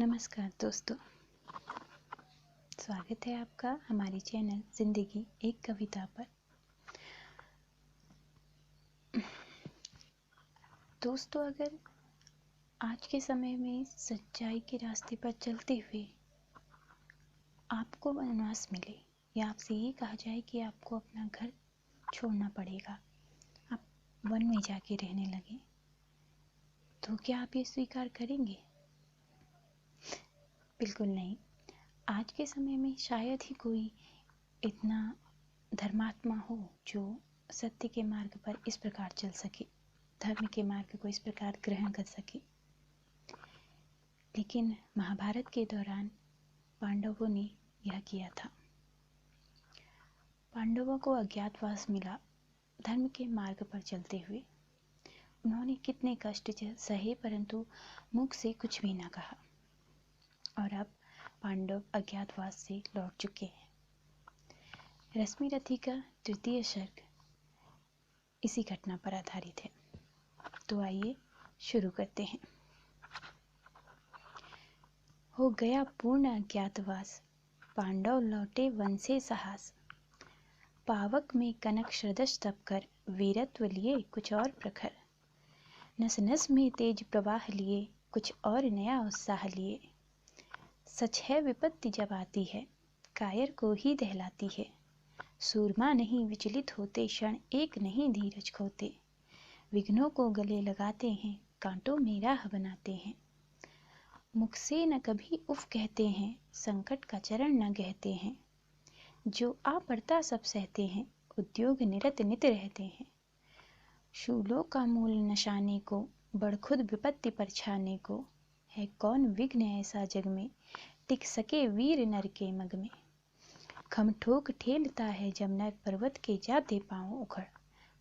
नमस्कार दोस्तों, स्वागत है आपका हमारे चैनल जिंदगी एक कविता पर। दोस्तों, अगर आज के समय में सच्चाई के रास्ते पर चलते हुए आपको वनवास मिले या आपसे ये कहा जाए कि आपको अपना घर छोड़ना पड़ेगा, आप वन में जाके रहने लगे, तो क्या आप ये स्वीकार करेंगे? बिल्कुल नहीं। आज के समय में शायद ही कोई इतना धर्मात्मा हो जो सत्य के मार्ग पर इस प्रकार चल सके, धर्म के मार्ग को इस प्रकार ग्रहण कर सके। लेकिन महाभारत के दौरान पांडवों ने यह किया था। पांडवों को अज्ञातवास मिला धर्म के मार्ग पर चलते हुए। उन्होंने कितने कष्ट सहे, परंतु मुख से कुछ भी ना कहा, और अब पांडव अज्ञातवास से लौट चुके हैं। रश्मि रथी का तृतीय सर्ग इसी घटना पर आधारित है। तो आइए शुरू करते हैं। हो गया पूर्ण अज्ञातवास, पांडव लौटे वन से साहस। पावक में कनक श्रदश तप कर, वीरत्व लिए कुछ और प्रखर। नस नस में तेज प्रवाह लिए, कुछ और नया उत्साह लिए। सच है विपत्ति जब आती है, कायर को ही दहलाती है। सूरमा नहीं विचलित होते, क्षण एक नहीं धीरज खोते। विघ्नों को गले लगाते हैं, कांटों में राह बनाते हैं। मुख से न कभी उफ कहते हैं, संकट का चरण न गहते हैं। जो आ पड़ता सब सहते हैं, उद्योग निरत नित रहते हैं। शूलों का मूल नशाने को, बढ़ खुद विपत्ति पर छाने को। है कौन विघ्न ऐसा जग में, टिक सके वीर नर के मग में। खम ठोक ठेलता है जब नर, पर्वत के जाते पांव उखड़।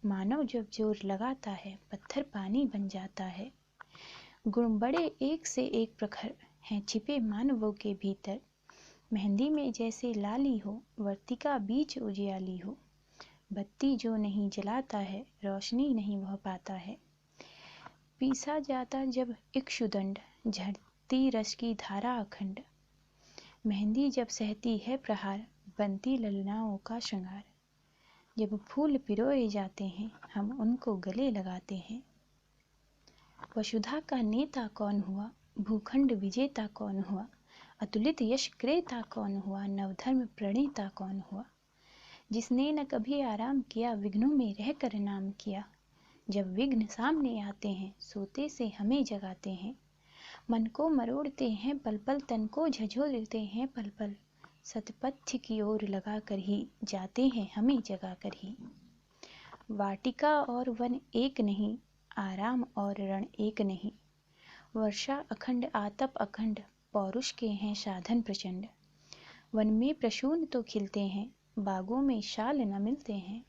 मानव जब जोर लगाता है, पत्थर पानी बन जाता है। गुण बड़े एक से एक प्रखर, हैं छिपे मानवों के भीतर। मेहंदी में जैसे लाली हो, वर्तिका बीच उजियाली हो। बत्ती जो नहीं जलाता है, रोशनी नहीं वह पाता है। पीसा जाता जब इक्षुदंड, झरती रस की धारा अखंड। मेहंदी जब सहती है प्रहार, बनती ललनाओं का श्रृंगार। जब फूल पिरोए जाते हैं, हम उनको गले लगाते हैं। वसुधा का नेता कौन हुआ, भूखंड विजेता कौन हुआ। अतुलित यश क्रेता कौन हुआ, नवधर्म प्रणेता कौन हुआ। जिसने न कभी आराम किया, विघ्नों में रहकर नाम किया। जब विघ्न सामने आते हैं, सोते से हमें जगाते हैं। मन को मरोड़ते हैं पल पल, तन को झंझोड़ते हैं पल पल। सतपथ की ओर लगा कर ही, जाते हैं हमें जगा कर ही। वाटिका और वन एक नहीं, आराम और रण एक नहीं। वर्षा अखंड आतप अखंड, पौरुष के हैं साधन प्रचंड। वन में प्रसून तो खिलते हैं, बागों में शाल न मिलते हैं।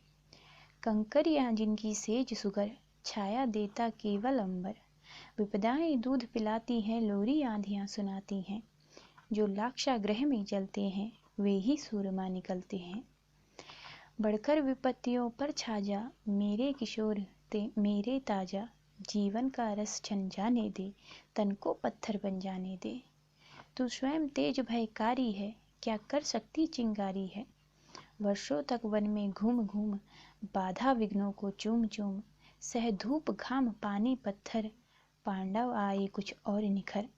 कंकरियां जिनकी सेज सुगर, छाया देता केवल अंबर। विपदाएं दूध पिलाती हैं, लोरी आंधियां सुनाती हैं। जो लाक्षागृह में जलते हैं, वे ही सूरमा निकलते हैं। बढ़कर विपत्तियों पर छा जा, मेरे किशोर ते मेरे ताजा। जीवन का रस छन जाने दे, तन को पत्थर बन जाने दे। तू स्वयं तेज भयकारी है, क्या कर सकती चिंगारी है। वर्षों तक वन में घूम घूम, बाधा विघ्नों को चूम चूम। सह धूप घाम पानी पत्थर, पांडव आए कुछ और निखर।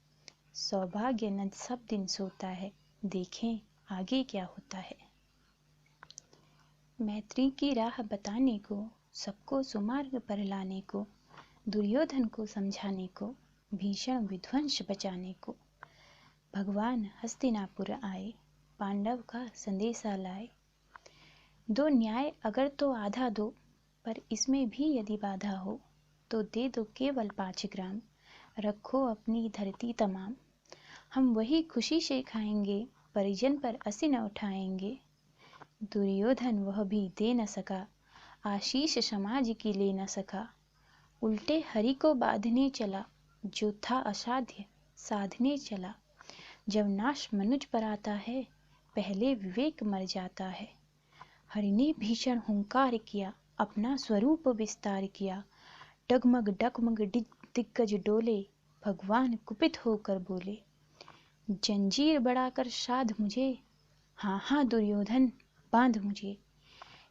सौभाग्य नंद सब दिन सोता है, देखें आगे क्या होता है। मैत्री की राह बताने को, सबको सुमार्ग पर लाने को। दुर्योधन को समझाने को, भीषण विध्वंस बचाने को। भगवान हस्तिनापुर आए, पांडव का संदेशा लाए। दो न्याय अगर तो आधा दो, पर इसमें भी यदि बाधा हो, तो दे दो केवल 5 ग्राम। रखो अपनी धरती तमाम, हम वही खुशी से खाएंगे। परिजन पर असी न उठाएंगे। दुर्योधन वह भी दे न सका, आशीष समाज की ले न सका। उल्टे हरि को बांधने चला, जो था असाध्य साधने चला। जब नाश मनुज पर आता है, पहले विवेक मर जाता है। हरि ने भीषण हुंकार किया, अपना स्वरूप विस्तार किया। डगमग डगमग दिग्गज डोले, भगवान कुपित होकर बोले। जंजीर बढ़ाकर साध मुझे, हाँ हाँ दुर्योधन बांध मुझे।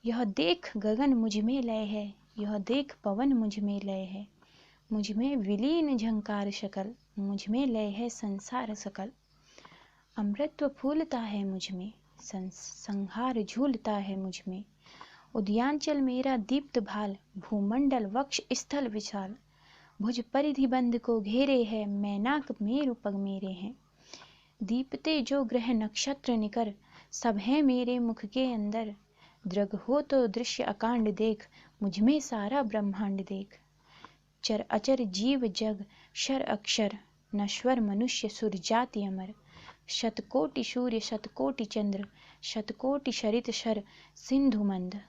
यह देख गगन मुझ में लय है, यह देख पवन मुझ में लय है। मुझ में विलीन झंकार शकल, मुझ में लय है संसार सकल। अमृतत्व फूलता है मुझ में, संहार झूलता है मुझ में। उद्यानचल मेरा दीप्त भाल, भूमंडल वक्ष स्थल विशाल। भुज परिधि बंध को घेरे है, मैनाक मेरु पग मेरे हैं। दीपते जो ग्रह नक्षत्र निकर, सब हैं मेरे मुख के अंदर। दृग हो तो दृश्य अकांड देख, मुझ में सारा ब्रह्मांड देख। चर अचर जीव जग क्षर अक्षर, नश्वर मनुष्य सुर जाति अमर। शतकोटि सूर्य शतकोटि चंद्र, शतकोटि शरित शर सिंधु मंद।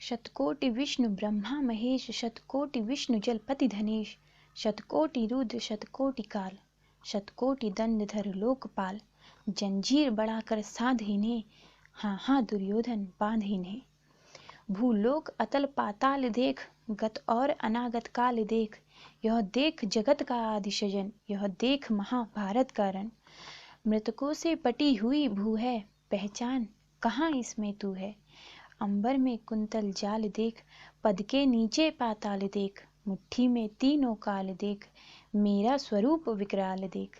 शतकोटि विष्णु ब्रह्मा महेश, शतकोटि विष्णु जलपति धनेश। शतकोटि रुद्र शतकोटि काल, शतकोटि दंडधर लोकपाल। जंजीर बढ़ाकर साध इन्हें, हाँ हाँ दुर्योधन बांध इन्हें। भूलोक अतल पाताल देख, गत और अनागत काल देख। यह देख जगत का आदि सृजन, यह देख महाभारत का रण। मृतकों से पटी हुई भू है, पहचान कहाँ इसमें तू है। अंबर में कुंतल जाल देख, पद के नीचे पाताल देख। मुट्ठी में तीनों काल देख, मेरा स्वरूप विकराल देख।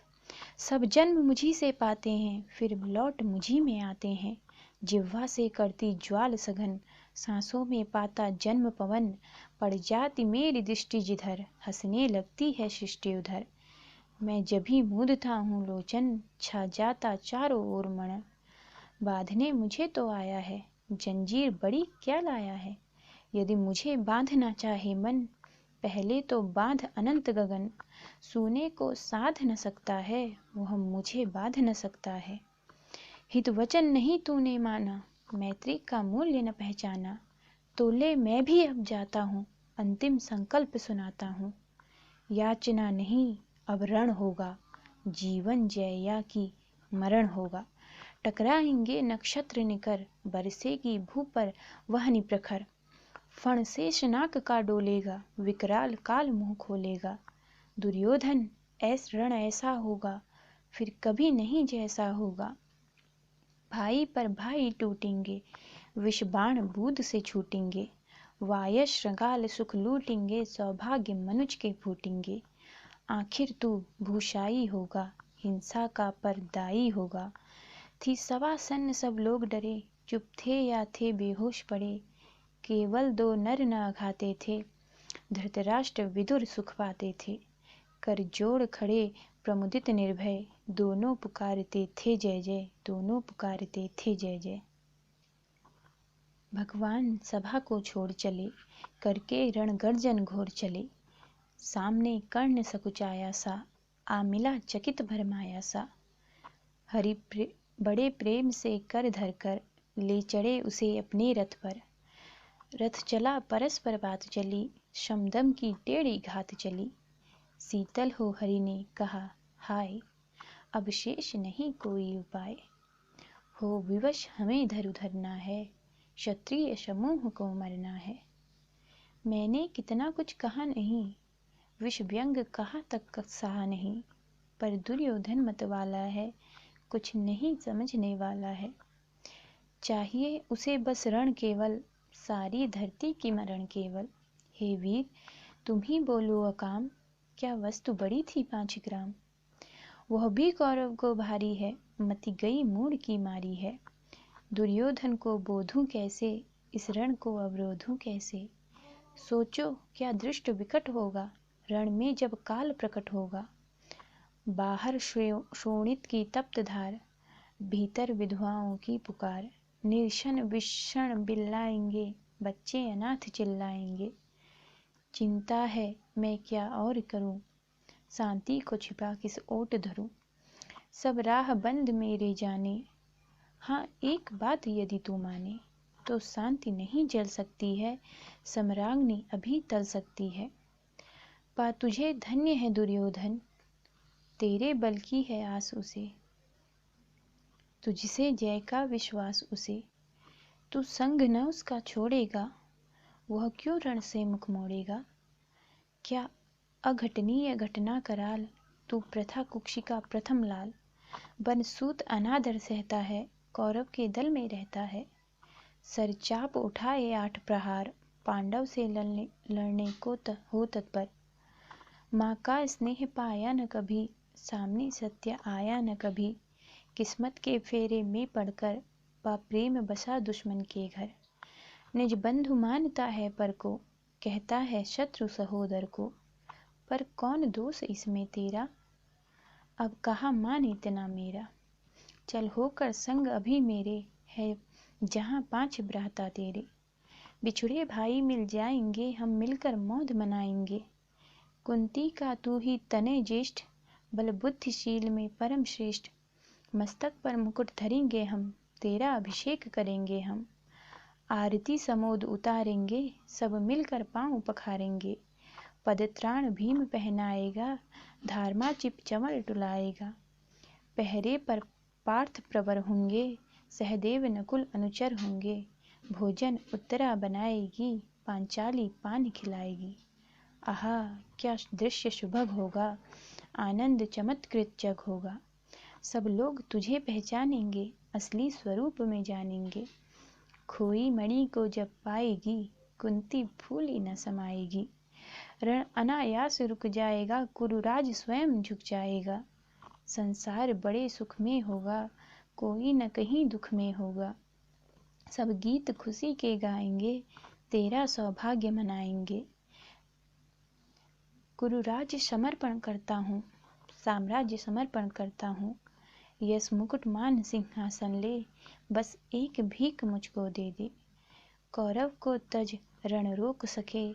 सब जन्म मुझी से पाते हैं, फिर लौट मुझी में आते हैं। जिह्वा से करती ज्वाल सघन, सांसों में पाता जन्म पवन। पड़ जाती मेरी दृष्टि जिधर, हंसने लगती है सृष्टि उधर। मैं जभी मूंदता हूँ लोचन, छा जाता चारों ओर मन। बांधने मुझे तो आया है, जंजीर बड़ी क्या लाया है। यदि मुझे बांधना चाहे मन, पहले तो बांध अनंत गगन। सोने को साध न सकता है, वह मुझे बांध न सकता है। हित वचन नहीं तूने माना, मैत्री का मूल्य न पहचाना। तो ले मैं भी अब जाता हूँ, अंतिम संकल्प सुनाता हूँ। याचना नहीं अब रण होगा, जीवन जया की मरण होगा। टकराएंगे नक्षत्र निकर, बरसेगी भू पर वहनी प्रखर। फण शेषनाग का डोलेगा, विकराल काल मुंह खोलेगा। दुर्योधन ऐस रण ऐसा होगा, फिर कभी नहीं जैसा होगा। भाई पर भाई टूटेंगे, विष बाण बूंद से छूटेंगे। वायस श्रृंगाल सुख लूटेंगे, सौभाग्य मनुज के फूटेंगे। आखिर तू भूषाई होगा, हिंसा का परदाई होगा। थी सवा सन्न सब लोग डरे, चुप थे या थे बेहोश पड़े। केवल दो नर न अघाते थे, धृतराष्ट्र विदुर सुख पाते थे। कर जोड़ खड़े प्रमुदित निर्भय, दोनों पुकारते थे जय जय, दोनों पुकारते थे जय जय। भगवान सभा को छोड़ चले, करके रणगर्जन घोर चले। सामने कर्ण सकुचाया सा, आ मिला चकित भरमाया सा। बड़े प्रेम से कर धरकर, ले चढ़े उसे अपने रथ पर। रथ चला परस्पर बात चली, शमदम की टेढ़ी घात चली। शीतल हो हरि ने कहा हाय, अब शेष नहीं कोई उपाय। हो विवश हमें धर उधरना है, क्षत्रिय समूह को मरना है। मैंने कितना कुछ कहा नहीं, विष व्यंग कहा तक सहा नहीं। पर दुर्योधन मत वाला है, कुछ नहीं समझने वाला है। चाहिए उसे बस रण केवल, सारी धरती की मरण केवल। हे वीर तुम ही बोलो अकाम, क्या वस्तु बड़ी थी 5 ग्राम। वह भी कौरव को भारी है, मति गई मूड की मारी है। दुर्योधन को बोधूं कैसे, इस रण को अवरोधूं कैसे। सोचो क्या दृष्ट विकट होगा, रण में जब काल प्रकट होगा। बाहर शोणित की तप्त धार, भीतर विधवाओं की पुकार। निर्शन विषण बिल्लाएंगे, बच्चे अनाथ चिल्लाएंगे। चिंता है मैं क्या और करूं, शांति को छिपा किस ओट धरूं। सब राह बंद मेरे जाने, हाँ एक बात यदि तू माने। तो शांति नहीं जल सकती है, सम्राज्ञी अभी टल सकती है। पा तुझे धन्य है दुर्योधन, तेरे बल की है आस उसे। तुझसे जय का विश्वास उसे। तू संग न उसका छोड़ेगा, वह क्यों रण से मुख मोड़ेगा। क्या अघटनीय घटना कराल, तू प्रथा कुक्षी का प्रथम लाल। बनसूत अनादर सहता है, कौरव के दल में रहता है। सरचाप उठाए 8 प्रहार, पांडव से लड़ने को हो तत्पर। माँ का स्नेह पाया न कभी, सामने सत्य आया न कभी। किस्मत के फेरे में पड़कर, पा प्रेम बसा दुश्मन के घर। निज बंधु मानता है पर को, कहता है शत्रु सहोदर को। पर कौन दोष इसमें तेरा, अब कहाँ मान इतना मेरा। चल होकर संग अभी मेरे, है जहाँ 5 भ्राता तेरे। बिछुड़े भाई मिल जाएंगे, हम मिलकर मौज मनाएंगे। कुंती का तू ही तने ज्येष्ठ, बल बुद्धिशील में परम श्रेष्ठ। मस्तक पर मुकुट धरेंगे हम, तेरा अभिषेक करेंगे हम। आरती समोद उतारेंगे, सब मिलकर पांव पखारेंगे। पदत्राण भीम पहनाएगा, धारमा चिप चमर टुलाएगा। पहरे पर पार्थ प्रवर होंगे, सहदेव नकुल अनुचर होंगे। भोजन उत्तरा बनाएगी, पांचाली पान खिलाएगी। आहा क्या दृश्य सुभग होगा, आनंद चमत्कृत जग होगा। सब लोग तुझे पहचानेंगे, असली स्वरूप में जानेंगे। खोई मणि को जब पाएगी, कुंती फूली न समाएगी। रण अनायास रुक जाएगा, कुरुराज स्वयं झुक जाएगा। संसार बड़े सुख में होगा, कोई न कहीं दुख में होगा। सब गीत खुशी के गाएंगे, तेरा सौभाग्य मनाएंगे। कुरुराज समर्पण करता हूँ, साम्राज्य समर्पण करता हूँ। यस मुकुट मान सिंहासन ले, बस एक भीख मुझको दे दे। कौरव को तज रण रोक सके,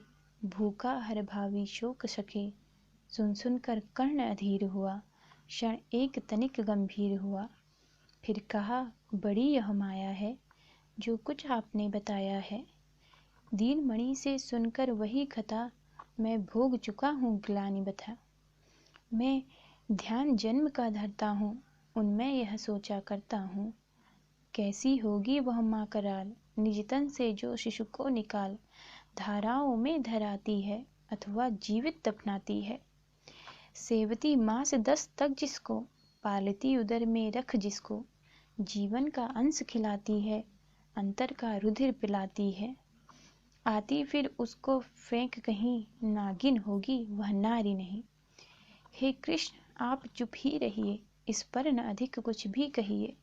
भूखा हर भावी शोक सके। सुन सुन कर कर्ण अधीर हुआ, क्षण एक तनिक गंभीर हुआ। फिर कहा बड़ी यह माया है, जो कुछ आपने बताया है। दीन मणि से सुनकर वही कथा, मैं भोग चुका हूँ ग्लानि बथा। मैं ध्यान जन्म का धरता हूँ, उनमें यह सोचा करता हूँ। कैसी होगी वह माँ कराल, निज तन से जो शिशु को निकाल। धाराओं में धराती है, अथवा जीवित दफनाती है। सेवती मास 10 तक जिसको, पालती उदर में रख जिसको। जीवन का अंश खिलाती है, अंतर का रुधिर पिलाती है। आती फिर उसको फेंक कहीं, नागिन होगी वह नारी नहीं। हे कृष्ण आप चुप ही रहिए, इस पर न अधिक कुछ भी कहिए।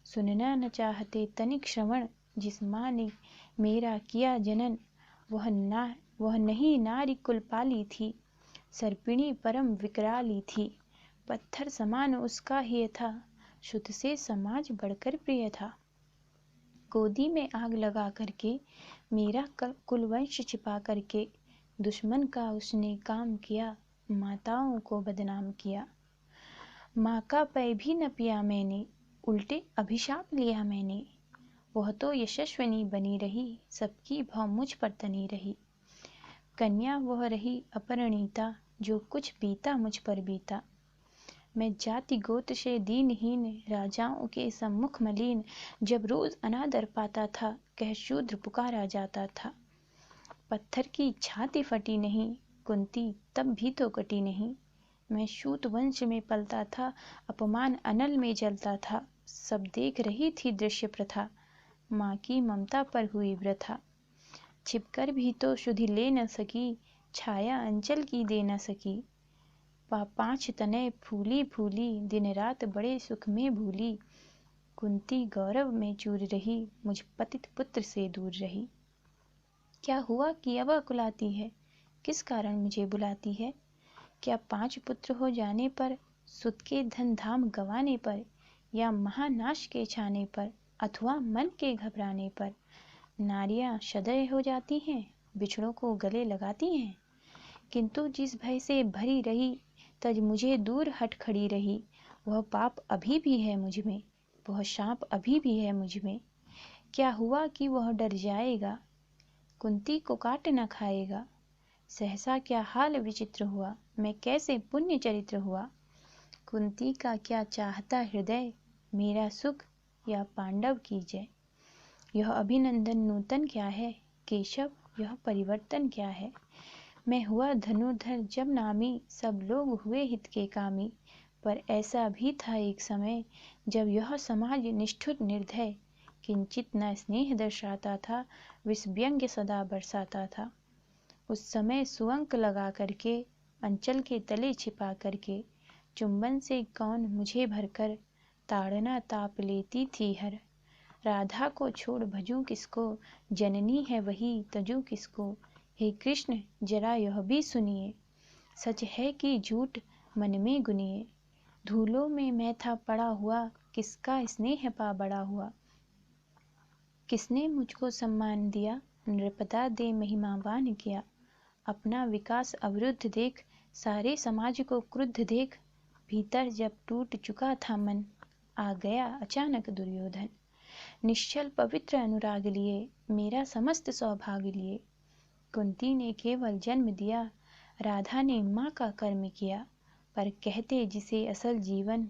सुनना न चाहते तनिक श्रवण, जिस माँ ने मेरा किया जनन। वह नहीं नारी कुल पाली थी, सर्पिणी परम विकराली थी। पत्थर समान उसका ही था, शुद्ध से समाज बढ़कर प्रिय था। गोदी में आग लगा करके, मेरा कुलवंश छिपा करके। दुश्मन का उसने काम किया, माताओं को बदनाम किया। माँ का पेय भी न पिया मैंने, उल्टे अभिशाप लिया मैंने। वह तो यशस्विनी बनी रही, सबकी भौ मुझ पर तनी रही। कन्या वह रही अपरिणीता, जो कुछ बीता मुझ पर बीता। मैं जाति गोत्र से दीनहीन, राजाओं के सम्मुख मलिन। जब रोज अनादर पाता था, कह शूद्र पुकारा जाता था। पत्थर की छाती फटी नहीं, कुंती तब भी तो कटी नहीं। मैं सूत वंश में पलता था, अपमान अनल में जलता था। सब देख रही थी दृश्य प्रथा, माँ की ममता पर हुई वृथा। छिपकर भी तो सुधि ले न सकी, छाया अंचल की दे न सकी। 5 तनय फूली फूली, दिन रात बड़े सुख में भूली। कुंती गौरव में चूर रही, मुझ पतित पुत्र से दूर रही। क्या हुआ कि अब कुलाती है, किस कारण मुझे बुलाती है। क्या 5 पुत्र हो जाने पर, सुत के धन धाम गंवाने पर, या महानाश के छाने पर, अथवा मन के घबराने पर नारियां सदय हो जाती हैं, बिछड़ों को गले लगाती हैं। किंतु जिस भय से भरी रही, तज मुझे दूर हट खड़ी रही। वह पाप अभी भी है मुझ में, वह शाप अभी भी है मुझ में। क्या हुआ कि वह डर जाएगा, कुंती को काट न खाएगा। सहसा क्या हाल विचित्र हुआ, मैं कैसे पुण्य चरित्र हुआ। कुंती का क्या चाहता हृदय, मेरा सुख या पांडव की जय। यह अभिनंदन नूतन क्या है, केशव यह परिवर्तन क्या है। मैं हुआ धनुर्धर जब नामी, सब लोग हुए हित के कामी। पर ऐसा भी था एक समय, जब यह समाज निष्ठुर निर्दय, किंचित न स्नेह दर्शाता था, विष व्यंग्य सदा बरसाता था। उस समय सुअंक लगा करके, अंचल के तले छिपा करके, चुंबन से कौन मुझे भरकर, ताड़ना ताप लेती थी हर। राधा को छोड़ भजूं किसको, जननी है वही तजूं किसको। हे कृष्ण जरा यह भी सुनिए, सच है कि झूठ मन में गुनिए। धूलों में मैं था पड़ा हुआ, किसका स्नेह पा बड़ा हुआ। किसने मुझको सम्मान दिया, नृपता दे महिमावान किया। अपना विकास अवरुद्ध देख, सारे समाज को क्रुद्ध देख, भीतर जब टूट चुका था मन, आ गया अचानक दुर्योधन। निश्चल पवित्र अनुराग लिए, मेरा समस्त सौभाग्य लिए। कुंती ने केवल जन्म दिया, राधा ने माँ का कर्म किया। पर कहते जिसे असल जीवन,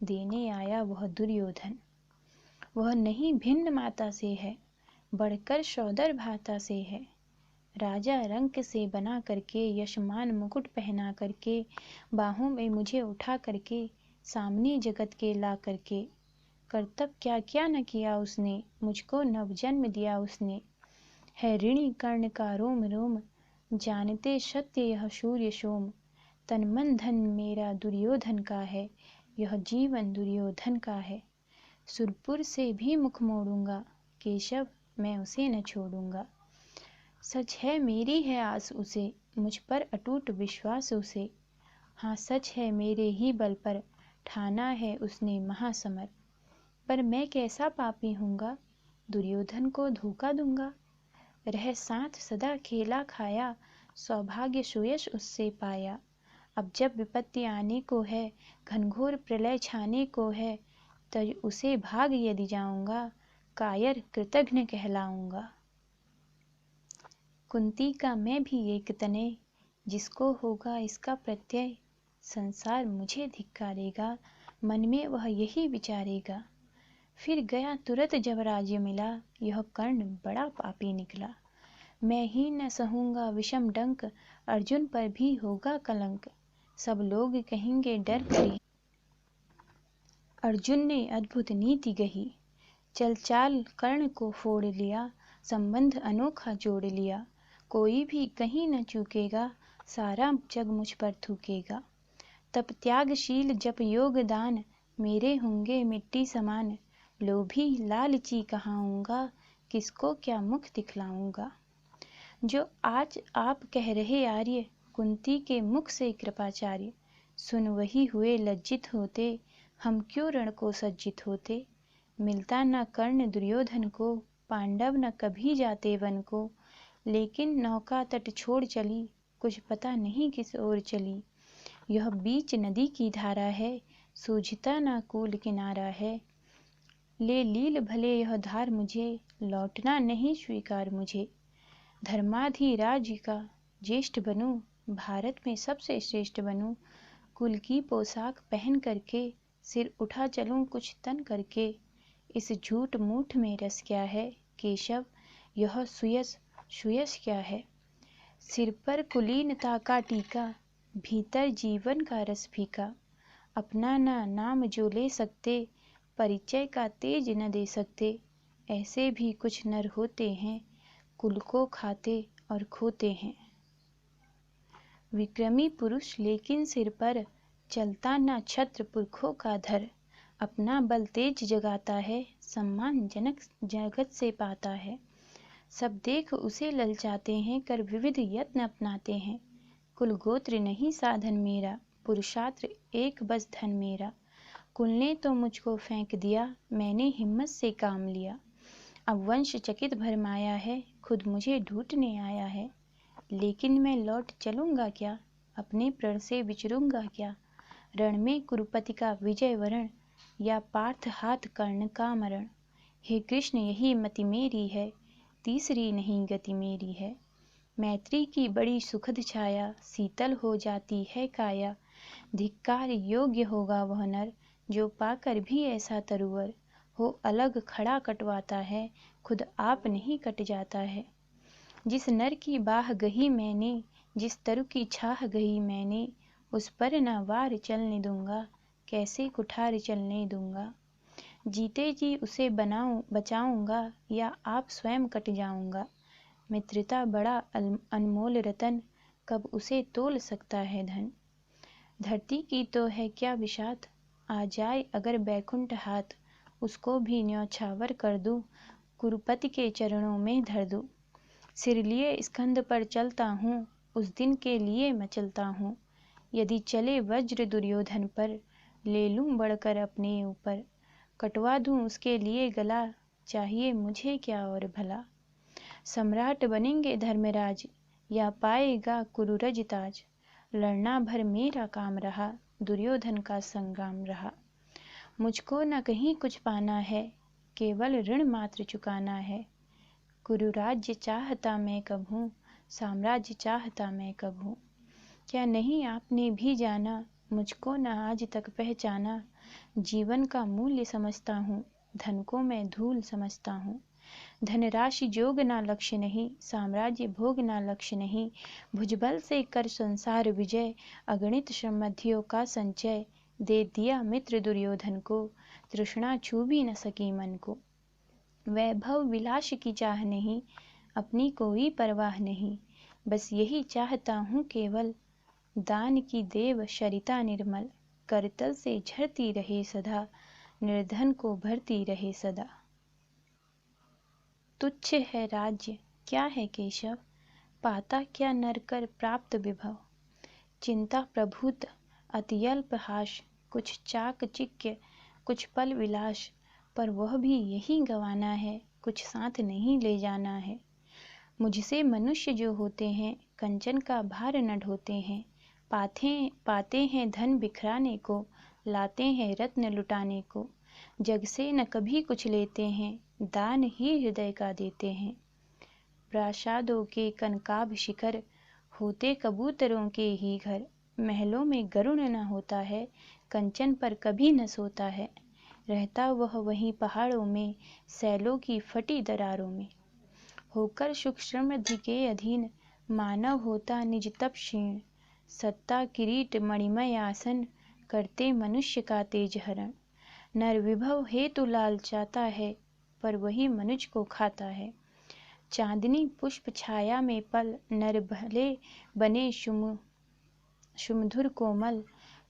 देने आया वह दुर्योधन। वह नहीं भिन्न माता से है, बढ़कर सौदर भाता से है। राजा रंक से बना करके, यशमान मुकुट पहना करके, बाहों में मुझे उठा करके, सामने जगत के ला करके। कर्तव्य क्या क्या न किया उसने, मुझको नवजन्म दिया उसने। है ऋणी कर्ण का रोम रोम, जानते सत्य यह सूर्य सोम। तन मन धन मेरा दुर्योधन का है, यह जीवन दुर्योधन का है। सुरपुर से भी मुख मोड़ूंगा, केशव मैं उसे न छोड़ूंगा। सच है मेरी है आस उसे, मुझ पर अटूट विश्वास उसे। हाँ सच है मेरे ही बल पर, ठाना है उसने महासमर। पर मैं कैसा पापी हूँगा, दुर्योधन को धोखा दूंगा। रह साथ सदा खेला खाया, सौभाग्य सुयश उससे पाया। अब जब विपत्ति आने को है, घनघोर प्रलय छाने को है, तो उसे भाग यदि जाऊंगा, कायर कृतघ्न कहलाऊंगा। कुंती का मैं भी एक तने, जिसको होगा इसका प्रत्यय, संसार मुझे धिक्कारेगा, मन में वह यही विचारेगा। फिर गया तुरंत जब राज्य मिला, यह कर्ण बड़ा पापी निकला। मैं ही न सहूंगा विषम डंक, अर्जुन पर भी होगा कलंक। सब लोग कहेंगे डर करी, अर्जुन ने अद्भुत नीति गही। चल चाल कर्ण को फोड़ लिया, संबंध अनोखा जोड़ लिया। कोई भी कहीं न चूकेगा, सारा जग मुझ पर थूकेगा। तप त्यागशील जप योग दान, मेरे होंगे मिट्टी समान। लोभी लालची कहाऊंगा, किसको क्या मुख दिखलाऊंगा। जो आज आप कह रहे आर्य, कुंती के मुख से कृपाचार्य। सुन वही हुए लज्जित होते, हम क्यों रण को सज्जित होते। मिलता न कर्ण दुर्योधन को, पांडव न कभी जाते वन को। लेकिन नौका तट छोड़ चली, कुछ पता नहीं किस ओर चली। यह बीच नदी की धारा है, सूझता ना कूल किनारा है। ले लील भले यह धार मुझे, लौटना नहीं स्वीकार मुझे। धर्माधिराज का ज्येष्ठ बनूं, भारत में सबसे श्रेष्ठ बनूं। कुल की पोशाक पहन करके, सिर उठा चलूं कुछ तन करके। इस झूठ मूठ में रस क्या है, केशव यह सुयस सुयस क्या है। सिर पर कुलीनता का टीका, भीतर जीवन का रस फीका। अपना ना नाम जो ले सकते, परिचय का तेज न दे सकते। ऐसे भी कुछ नर होते हैं, कुल को खाते और खोते हैं। विक्रमी पुरुष लेकिन सिर पर, चलता ना छत्र पुरखों का धर। अपना बल तेज जगाता है, सम्मान जनक जगत से पाता है। सब देख उसे ललचाते हैं, कर विविध यत्न अपनाते हैं। कुल गोत्र नहीं साधन मेरा, पुरुषार्थ एक बस धन मेरा। कुल ने तो मुझको फेंक दिया, मैंने हिम्मत से काम लिया। अब वंश चकित भरमाया है, खुद मुझे ढूंढने आया है। लेकिन मैं लौट चलूंगा क्या, अपने प्रण से विचरूंगा क्या। रण में कुरुपति का विजय वरण, या पार्थ हाथ कर्ण का मरण। हे कृष्ण यही मति मेरी है, तीसरी नहीं गति मेरी है। मैत्री की बड़ी सुखद छाया, शीतल हो जाती है काया। धिक्कार योग्य होगा वह नर, जो पाकर भी ऐसा तरुवर हो। अलग खड़ा कटवाता है, खुद आप नहीं कट जाता है। जिस नर की बाह गही मैंने, जिस तरु की छाह गई मैंने, उस पर न वार चलने दूंगा, कैसे कुठार चलने दूंगा। जीते जी उसे बचाऊंगा, या आप स्वयं कट जाऊंगा। मित्रता बड़ा अनमोल रतन, कब उसे तोल सकता है धन। धरती की तो है क्या बिसात, आ जाए अगर बैकुंठ हाथ, उसको भी न्यौछावर कर दूं, कुरुपति के चरणों में धर दूं। सिर लिए स्कंद पर चलता हूँ, उस दिन के लिए मैं चलता हूँ। यदि चले वज्र दुर्योधन पर, ले लूं बढ़कर अपने ऊपर। कटवा दूं उसके लिए गला, चाहिए मुझे क्या और भला। सम्राट बनेंगे धर्मराज, या पाएगा कुरुरज ताज। लड़ना भर मेरा काम रहा, दुर्योधन का संग्राम रहा। मुझको न कहीं कुछ पाना है, केवल ऋण मात्र चुकाना है। कुरुराज्य चाहता मैं कब हूँ, साम्राज्य चाहता मैं कब हूँ। क्या नहीं आपने भी जाना, मुझको न आज तक पहचाना। जीवन का मूल्य समझता हूँ, धन को मैं धूल समझता हूँ। धनराशि जोग ना लक्ष्य नहीं, साम्राज्य भोग ना लक्ष्य नहीं। भुजबल से कर संसार विजय, अगणित समृद्धियों का संचय। दे दिया मित्र दुर्योधन को, तृष्णा छू भी न सकी मन को। वैभव विलास की चाह नहीं, अपनी कोई परवाह नहीं। बस यही चाहता हूँ केवल, दान की देव शरिता निर्मल। करतल से झरती रहे सदा, निर्धन को भरती रहे सदा। तुच्छ है राज्य क्या है केशव, पाता क्या नर कर प्राप्त विभव। चिंता प्रभुत अत्यल्प हास, कुछ चाकचिक्य कुछ पल विलास। पर वह भी यही गंवाना है, कुछ साथ नहीं ले जाना है। मुझसे मनुष्य जो होते हैं, कंचन का भार न ढोते हैं। पाते हैं धन बिखराने को, लाते हैं रत्न लुटाने को। जग से न कभी कुछ लेते हैं, दान ही हृदय का देते हैं। प्रासादों के कनकाभ शिखर, होते कबूतरों के ही घर। महलों में गरुड़ न होता है, कंचन पर कभी न सोता है। रहता वह वहीं पहाड़ों में, सैलों की फटी दरारों में। होकर सुख समृद्धि के अधीन, मानव होता निज तप क्षीण। सत्ता किरीट मणिमय आसन, करते मनुष्य का तेज हरण। नर विभव हेतु लालचाता है, पर वही मनुष्य को खाता है। चांदनी पुष्प छाया में पल, नर भले बने सुमधुर कोमल।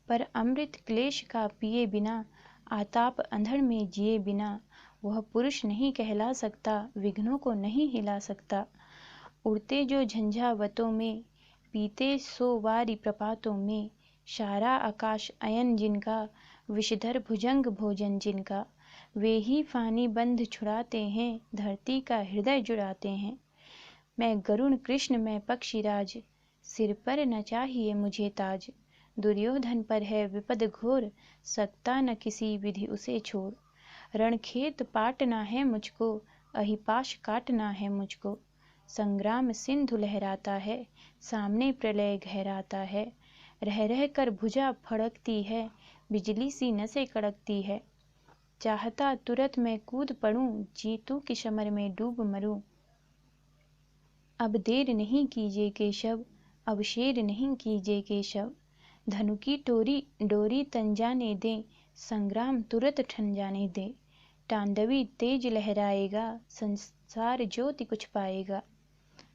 पर अमृत क्लेश का पिए बिना, आताप अंधड़ में जिए बिना। वह पुरुष नहीं कहला सकता, विघ्नों को नहीं हिला सकता। उड़ते जो झंझावतों में, पीते सो वारी प्रपातों में। सारा आकाश अयन जिनका, विषधर भुजंग भोजन जिनका। वे ही फानी बंध छुड़ाते हैं, धरती का हृदय जुड़ाते हैं। मैं गरुण कृष्ण मैं पक्षीराज, सिर पर न चाहिए मुझे ताज। दुर्योधन पर है विपद घोर, सकता न किसी विधि उसे छोड़। रणखेत पाटना है मुझको, अहिपाश काटना है मुझको। संग्राम सिंधु लहराता है, सामने प्रलय गहराता है। रह रह कर भुजा फड़कती है, बिजली सी नसें कड़कती है। चाहता तुरंत मैं कूद पड़ूं, जीतू की समर में डूब मरूं। अब देर नहीं कीजिए केशव, अब शेर नहीं कीजिए केशव। धनु की डोरी तन जाने दे, संग्राम तुरंत ठन जाने दे। तांडवी तेज लहराएगा, संसार ज्योति कुछ पाएगा।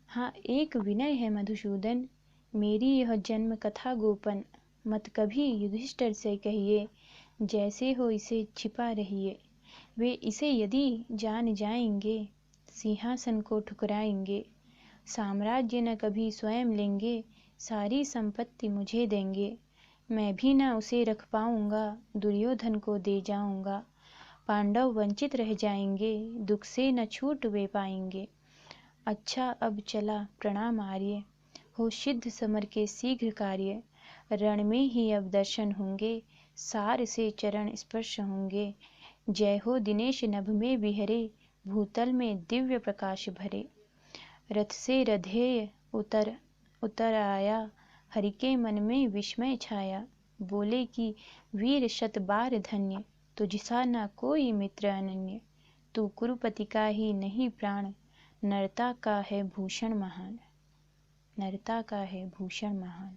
हाँ एक विनय है मधुसूदन, मेरी यह जन्म कथा गोपन। मत कभी युधिष्ठिर से कहिए, जैसे हो इसे छिपा रहिए। वे इसे यदि जान जाएंगे, सिंहासन को ठुकराएंगे। साम्राज्य न कभी स्वयं लेंगे, सारी संपत्ति मुझे देंगे। मैं भी न उसे रख पाऊंगा, दुर्योधन को दे जाऊंगा। पांडव वंचित रह जाएंगे, दुख से न छूट वे पाएंगे। अच्छा अब चला प्रणाम आर्य, हो सिद्ध समर के शीघ्र कार्य। रण में ही अब दर्शन होंगे, सार से चरण स्पर्श होंगे। जय हो दिनेश नभ में बिहरे, भूतल में दिव्य प्रकाश भरे। रथ से रधेय उतर आया, हरि के मन में विस्मय छाया। बोले कि वीर शत बार धन्य, तुझसा न कोई मित्र अनन्य। तू कुरुपति का ही नहीं प्राण, नरता का है भूषण महान। नरता का है भूषण महान।